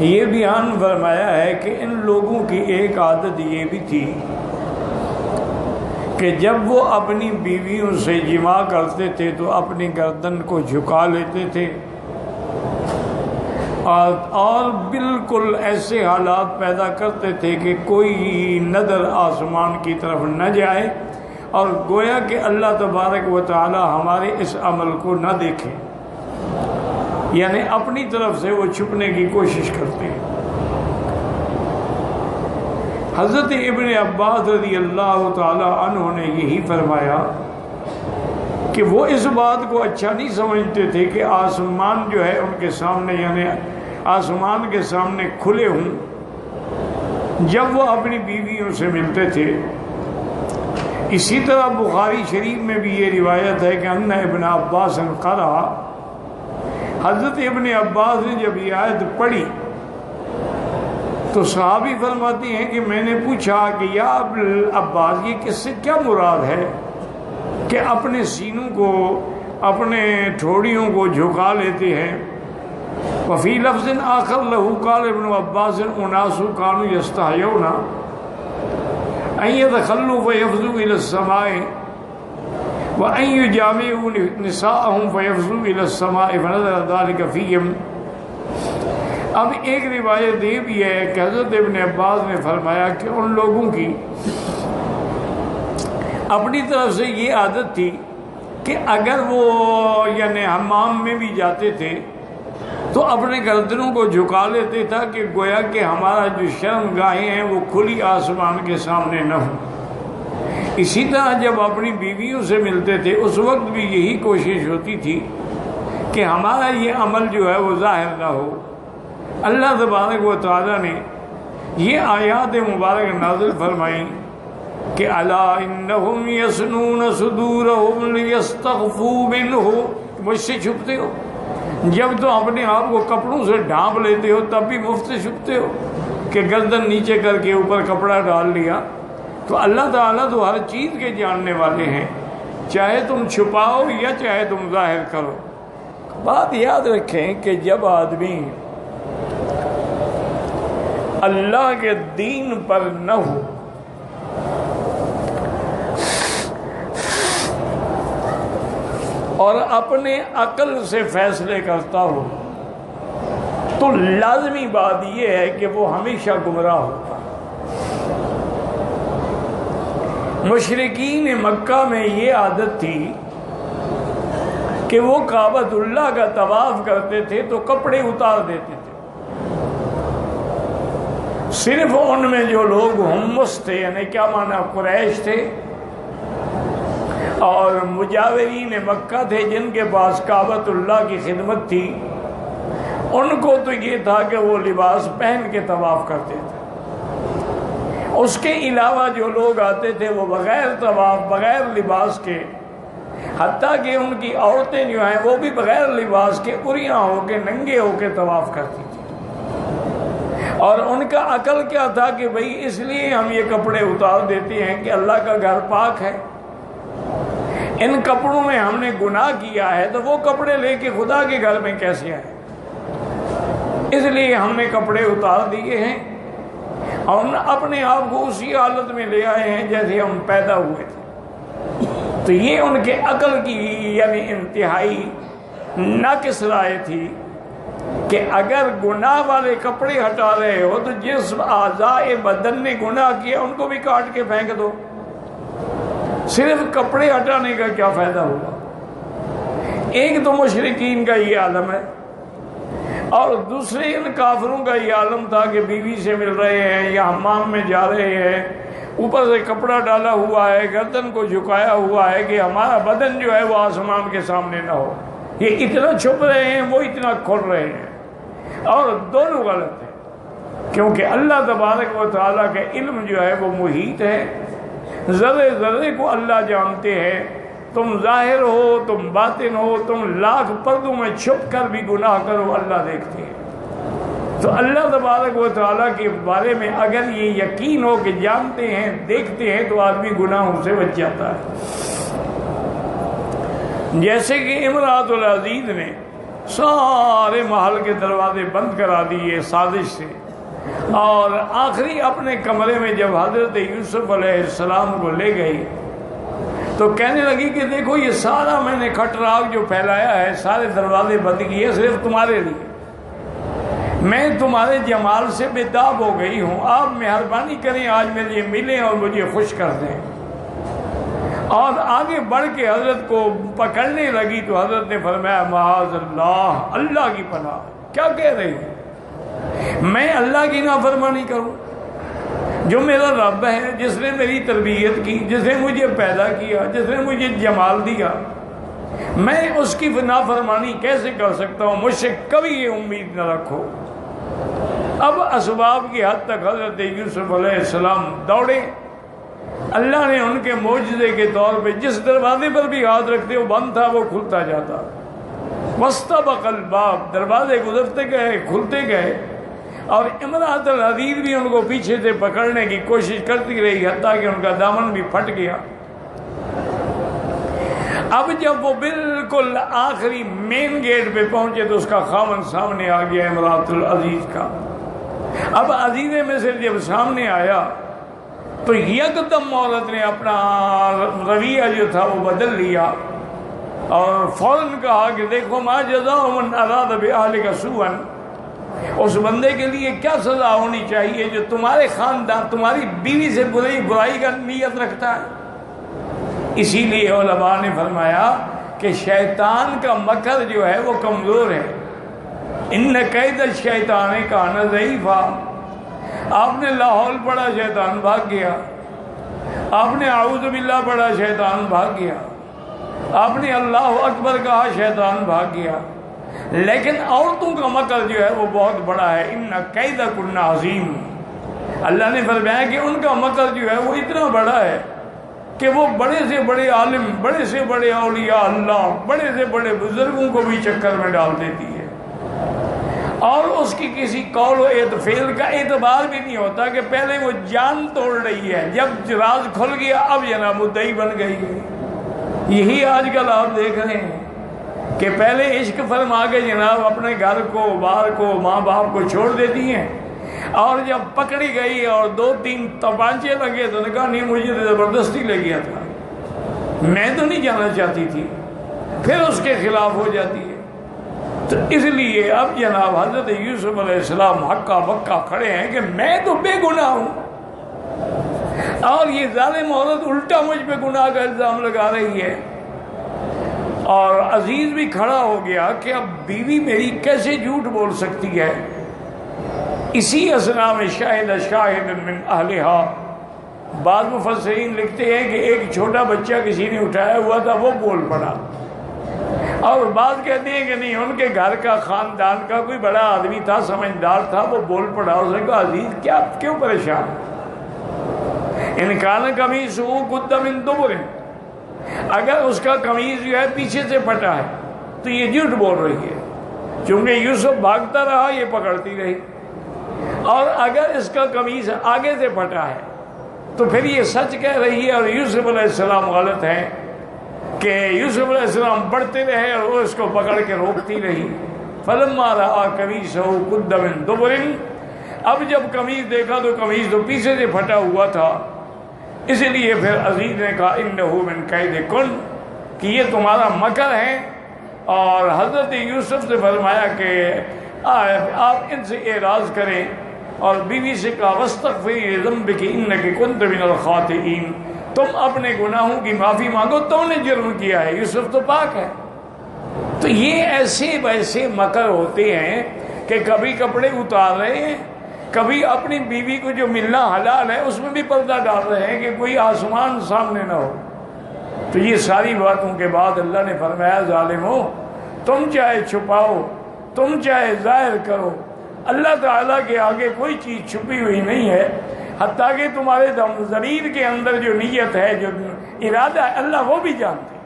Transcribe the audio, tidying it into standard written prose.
یہ بیان فرمایا ہے کہ ان لوگوں کی ایک عادت یہ بھی تھی کہ جب وہ اپنی بیویوں سے جماع کرتے تھے تو اپنی گردن کو جھکا لیتے تھے، اور بالکل ایسے حالات پیدا کرتے تھے کہ کوئی نظر آسمان کی طرف نہ جائے، اور گویا کہ اللہ تبارک و تعالی ہمارے اس عمل کو نہ دیکھے، یعنی اپنی طرف سے وہ چھپنے کی کوشش کرتے ہیں۔ حضرت ابن عباس رضی اللہ تعالی عنہ نے یہی فرمایا کہ وہ اس بات کو اچھا نہیں سمجھتے تھے کہ آسمان جو ہے ان کے سامنے، یعنی آسمان کے سامنے کھلے ہوں جب وہ اپنی بیویوں سے ملتے تھے۔ اسی طرح بخاری شریف میں بھی یہ روایت ہے کہ ان ابن عباس قرأ، حضرت ابن عباس نے جب یہ آیت پڑھی تو صحابی فرماتی ہیں کہ میں نے پوچھا کہ یا ابن عباس یہ کس سے کیا مراد ہے کہ اپنے سینوں کو، اپنے ٹھوڑیوں کو جھکا لیتے ہیں؟ وفی لفظ آخر لہو قال ابن عباس اناس کانوا یستحیون ان یتخلوا فیفضوا الی السماء وان یجامعوا نساءهم فیفضوا الی السماء فنظر ذلک فیہم۔ اب ایک روایت یہ بھی ہے کہ حضرت ابن عباس نے فرمایا کہ ان لوگوں کی اپنی طرف سے یہ عادت تھی کہ اگر وہ یعنی حمام میں بھی جاتے تھے تو اپنے گردنوں کو جھکا لیتے تھا کہ گویا کہ ہمارا جو شرم گاہیں ہیں وہ کھلی آسمان کے سامنے نہ ہو۔ اسی طرح جب اپنی بیویوں سے ملتے تھے اس وقت بھی یہی کوشش ہوتی تھی کہ ہمارا یہ عمل جو ہے وہ ظاہر نہ ہو۔ اللہ تبارک و تعالیٰ نے یہ آیات مبارک نازل فرمائیں کہ الا انہم یسنون صدورہم لیستخفوا منہ، مجھ سے چھپتے ہو؟ جب تو اپنے آپ کو کپڑوں سے ڈھانپ لیتے ہو تب بھی مفت سے چھپتے ہو کہ گردن نیچے کر کے اوپر کپڑا ڈال لیا۔ تو اللہ تعالیٰ تو ہر چیز کے جاننے والے ہیں، چاہے تم چھپاؤ یا چاہے تم ظاہر کرو۔ بات یاد رکھیں کہ جب آدمی اللہ کے دین پر نہ ہو اور اپنے عقل سے فیصلے کرتا ہو تو لازمی بات یہ ہے کہ وہ ہمیشہ گمراہ ہوتا ہے۔ مشرکین مکہ میں یہ عادت تھی کہ وہ کعبۃ اللہ کا طواف کرتے تھے تو کپڑے اتار دیتے تھے۔ صرف ان میں جو لوگ حمص تھے، یعنی کیا معنی قریش تھے اور مجاورین مکہ تھے جن کے پاس کعبۃ اللہ کی خدمت تھی، ان کو تو یہ تھا کہ وہ لباس پہن کے طواف کرتے تھے۔ اس کے علاوہ جو لوگ آتے تھے وہ بغیر طواف، بغیر لباس کے، حتیٰ کہ ان کی عورتیں جو ہیں وہ بھی بغیر لباس کے عریاں ہو کے، ننگے ہو کے طواف کرتی تھی۔ اور ان کا عقل کیا تھا کہ بھئی اس لیے ہم یہ کپڑے اتار دیتے ہیں کہ اللہ کا گھر پاک ہے، ان کپڑوں میں ہم نے گناہ کیا ہے تو وہ کپڑے لے کے خدا کے گھر میں کیسے آئے، اس لیے ہم نے کپڑے اتار دیے ہیں اور اپنے آپ کو اسی حالت میں لے آئے ہیں جیسے ہم پیدا ہوئے تھے۔ تو یہ ان کے عقل کی یعنی انتہائی ناقص رائے تھی کہ اگر گناہ والے کپڑے ہٹا رہے ہو تو جس اعضاء بدن نے گناہ کیا ان کو بھی کاٹ کے پھینک دو، صرف کپڑے ہٹانے کا کیا فائدہ ہوگا؟ ایک تو مشرکین کا یہ عالم ہے، اور دوسرے ان کافروں کا یہ عالم تھا کہ بیوی سے مل رہے ہیں یا حمام میں جا رہے ہیں، اوپر سے کپڑا ڈالا ہوا ہے، گردن کو جھکایا ہوا ہے کہ ہمارا بدن جو ہے وہ آسمان کے سامنے نہ ہو۔ یہ اتنا چھپ رہے ہیں، وہ اتنا کھل رہے ہیں، اور دونوں غلط ہیں، کیونکہ اللہ تبارک و تعالیٰ کا علم جو ہے وہ محیط ہے، ذرے ذرے کو اللہ جانتے ہیں۔ تم ظاہر ہو، تم باطن ہو، تم لاکھ پردوں میں چھپ کر بھی گناہ کرو، اللہ دیکھتے ہیں۔ تو اللہ تبارک و تعالیٰ کے بارے میں اگر یہ یقین ہو کہ جانتے ہیں، دیکھتے ہیں، تو آدمی گناہوں سے بچ جاتا ہے۔ جیسے کہ امرأۃ العزیز نے سارے محل کے دروازے بند کرا دیے سازش سے، اور آخری اپنے کمرے میں جب حضرت یوسف علیہ السلام کو لے گئی تو کہنے لگی کہ دیکھو یہ سارا میں نے کھٹراگ جو پھیلایا ہے، سارے دروازے بند کیے صرف تمہارے لیے، میں تمہارے جمال سے بےتاب ہو گئی ہوں، آپ مہربانی کریں آج میرے لیے ملیں اور مجھے خوش کر دیں۔ اور آگے بڑھ کے حضرت کو پکڑنے لگی تو حضرت نے فرمایا معاذ اللہ، اللہ کی پناہ، کیا کہہ رہی ہے؟ میں اللہ کی نافرمانی کروں؟ جو میرا رب ہے، جس نے میری تربیت کی، جس نے مجھے پیدا کیا، جس نے مجھے جمال دیا، میں اس کی نافرمانی کیسے کر سکتا ہوں؟ مجھ سے کبھی یہ امید نہ رکھو۔ اب اسباب کی حد تک حضرت یوسف علیہ السلام دوڑے، اللہ نے ان کے معجزے کے طور پہ جس دروازے پر بھی ہاتھ رکھتے وہ بند تھا وہ کھلتا جاتا، واستبق الباب، دروازے گزرتے گئے کھلتے گئے، اور امرأۃ العزیز بھی ان کو پیچھے سے پکڑنے کی کوشش کرتی رہی حتیٰ کہ ان کا دامن بھی پھٹ گیا۔ اب جب وہ بالکل آخری مین گیٹ پہ پہنچے تو اس کا خاوند سامنے آ گیا امرأۃ العزیز کا۔ اب عزیز میں سے جب سامنے آیا تو یکدم عورت نے اپنا رویہ جو تھا وہ بدل لیا اور فوراً کہا کہ دیکھو ما جزاء من اراد باہلک سوءا، اس بندے کے لیے کیا سزا ہونی چاہیے جو تمہارے خاندان، تمہاری بیوی سے برائی کا نیت رکھتا ہے۔ اسی لیے علماء نے فرمایا کہ شیطان کا مکر جو ہے وہ کمزور ہے، ان کید الشیطان کان ضعیفا۔ آپ نے لاحول پڑھا شیطان بھاگ گیا، آپ نے اعوذ باللہ پڑھا شیطان بھاگ گیا، آپ نے اللہ اکبر کہا شیطان بھاگ گیا، لیکن عورتوں کا مکر جو ہے وہ بہت بڑا ہے، ان کیدکن عظیم۔ اللہ نے فرمایا کہ ان کا مکر جو ہے وہ اتنا بڑا ہے کہ وہ بڑے سے بڑے عالم، بڑے سے بڑے اولیاء اللہ، بڑے سے بڑے بزرگوں کو بھی چکر میں ڈال دیتی ہے، اور اس کی کسی قول و فعل کا اعتبار بھی نہیں ہوتا کہ پہلے وہ جان توڑ رہی ہے، جب راز کھل گیا اب جناب مدعی بن گئی ہے۔ یہی آج کل آپ دیکھ رہے ہیں کہ پہلے عشق فرما کے جناب اپنے گھر کو، بار کو، ماں باپ کو چھوڑ دیتی ہیں، اور جب پکڑی گئی اور 2-3 تپانچے لگے تو نے کہا نہیں مجھے تو زبردستی لے گیا تھا، میں تو نہیں جانا چاہتی تھی، پھر اس کے خلاف ہو جاتی ہے۔ تو اس لیے اب جناب حضرت یوسف علیہ السلام ہکا بکا کھڑے ہیں کہ میں تو بے گناہ ہوں، اور یہ ظالم عورت الٹا مجھ پہ گناہ کا الزام لگا رہی ہے۔ اور عزیز بھی کھڑا ہو گیا کہ اب بیوی میری کیسے جھوٹ بول سکتی ہے۔ اسی اثنا میں شاہد من اہلہا، بعض مفسرین لکھتے ہیں کہ ایک چھوٹا بچہ کسی نے اٹھایا ہوا تھا وہ بول پڑا، اور بعض کہتے ہیں کہ نہیں ان کے گھر کا خاندان کا کوئی بڑا آدمی تھا، سمجھدار تھا، وہ بول پڑا، اس نے کہا عزیز کیا کیوں پریشان؟ ان کان قمیصہ قد من دبر، اگر اس کا قمیض جو ہے پیچھے سے پھٹا ہے تو یہ جھوٹ بول رہی ہے، چونکہ یوسف بھاگتا رہا یہ پکڑتی رہی، اور اگر اس کا قمیض آگے سے پھٹا ہے تو پھر یہ سچ کہہ رہی ہے، اور یوسف علیہ السلام غلط ہیں کہ یوسف علیہ السلام بڑھتے رہے اور وہ اس کو پکڑ کے روکتی رہی۔ فلما رأى قمیصہ قد من دبر، اب جب قمیض دیکھا تو قمیض تو پیچھے سے پھٹا ہوا تھا، اس لیے پھر عزیز نے کہا انہ من کیدکن، کہ یہ تمہارا مکر ہے، اور حضرت یوسف سے فرمایا کہ آپ ان سے اعراض کریں، اور بیوی سے کہا واستغفری لذنبک انک کنت من الخاطئین، تم اپنے گناہوں کی معافی مانگو، تم نے جرم کیا ہے، یوسف تو پاک ہے۔ تو یہ ایسے ویسے مکر ہوتے ہیں کہ کبھی کپڑے اتار رہے ہیں، کبھی اپنی بیوی کو جو ملنا حلال ہے اس میں بھی پردہ ڈال رہے ہیں کہ کوئی آسمان سامنے نہ ہو۔ تو یہ ساری باتوں کے بعد اللہ نے فرمایا ظالمو، تم چاہے چھپاؤ، تم چاہے ظاہر کرو، اللہ تعالیٰ کے آگے کوئی چیز چھپی ہوئی نہیں ہے، حتیٰ کہ تمہارے ضمیر کے اندر جو نیت ہے، جو ارادہ ہے، اللہ وہ بھی جانتے ہیں۔